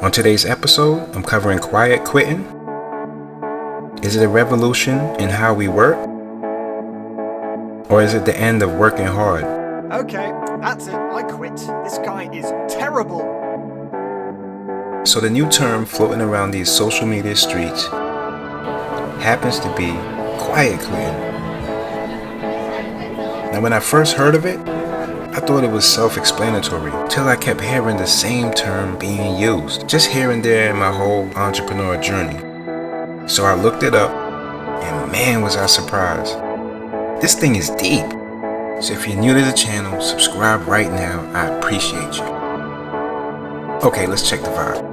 On today's episode, I'm covering quiet quitting. Is it a revolution in how we work? Or is it the end of working hard? Okay, that's it. I quit. This guy is terrible. So the new term floating around these social media streets happens to be quiet quitting. Now when I first heard of it, I thought it was self-explanatory till I kept hearing the same term being used, just here and there in my whole entrepreneur journey. So I looked it up, and man was I surprised. This thing is deep. So if you're new to the channel, subscribe right now. I appreciate you. Okay, let's check the vibe.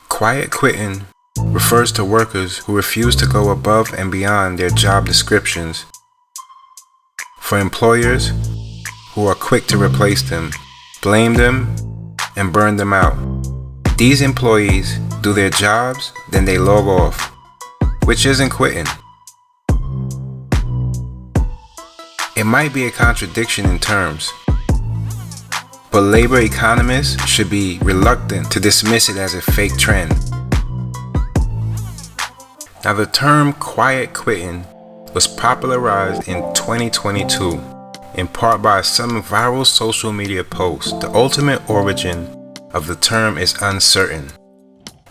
Quiet quitting refers to workers who refuse to go above and beyond their job descriptions for employers who are quick to replace them, blame them, and burn them out. These employees do their jobs, then they log off, which isn't quitting. It might be a contradiction in terms, but labor economists should be reluctant to dismiss it as a fake trend. Now the term quiet quitting was popularized in 2022, in part by some viral social media post. The ultimate origin of the term is uncertain.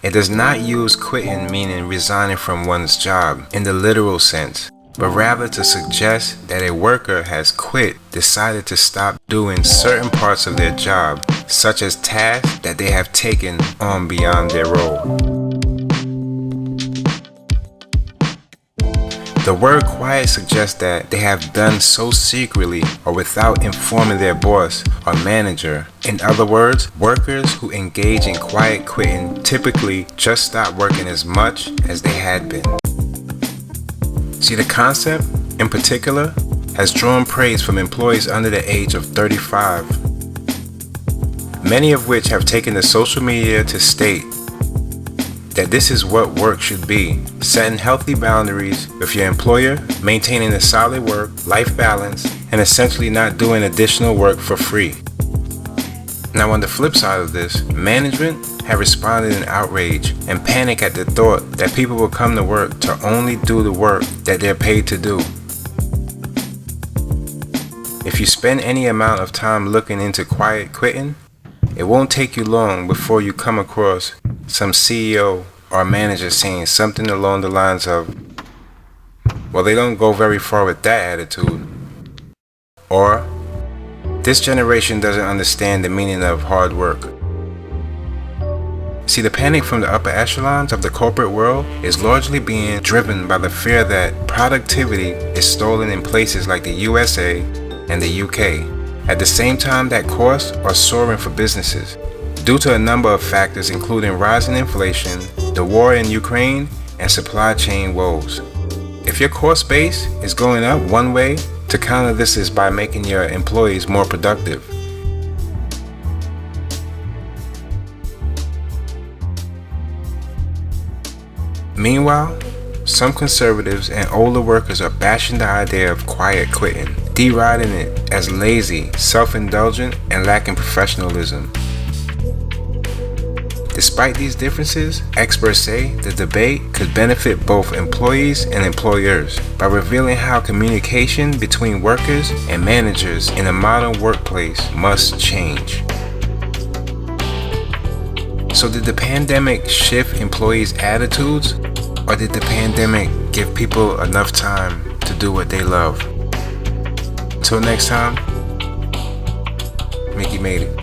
It does not use quitting meaning resigning from one's job in the literal sense, but rather to suggest that a worker has quit, decided to stop doing certain parts of their job, such as tasks that they have taken on beyond their role. The word quiet suggests that they have done so secretly or without informing their boss or manager. In other words, workers who engage in quiet quitting typically just stop working as much as they had been. See, the concept, in particular, has drawn praise from employees under the age of 35, many of which have taken to social media to state that this is what work should be: setting healthy boundaries with your employer, maintaining a solid work-life balance, and essentially not doing additional work for free. Now on the flip side of this, management have responded in outrage and panic at the thought that people will come to work to only do the work that they're paid to do. If you spend any amount of time looking into quiet quitting, it won't take you long before you come across some CEO or manager saying something along the lines of, well, they don't go very far with that attitude. Or, this generation doesn't understand the meaning of hard work. See, the panic from the upper echelons of the corporate world is largely being driven by the fear that productivity is stolen in places like the USA and the UK, at the same time that costs are soaring for businesses, due to a number of factors including rising inflation, the war in Ukraine, and supply chain woes. If your cost base is going up, one way to counter this is by making your employees more productive. Meanwhile, some conservatives and older workers are bashing the idea of quiet quitting, deriding it as lazy, self-indulgent, and lacking professionalism. Despite these differences, experts say the debate could benefit both employees and employers by revealing how communication between workers and managers in a modern workplace must change. So did the pandemic shift employees' attitudes, or did the pandemic give people enough time to do what they love? Until next time, Mickey made it.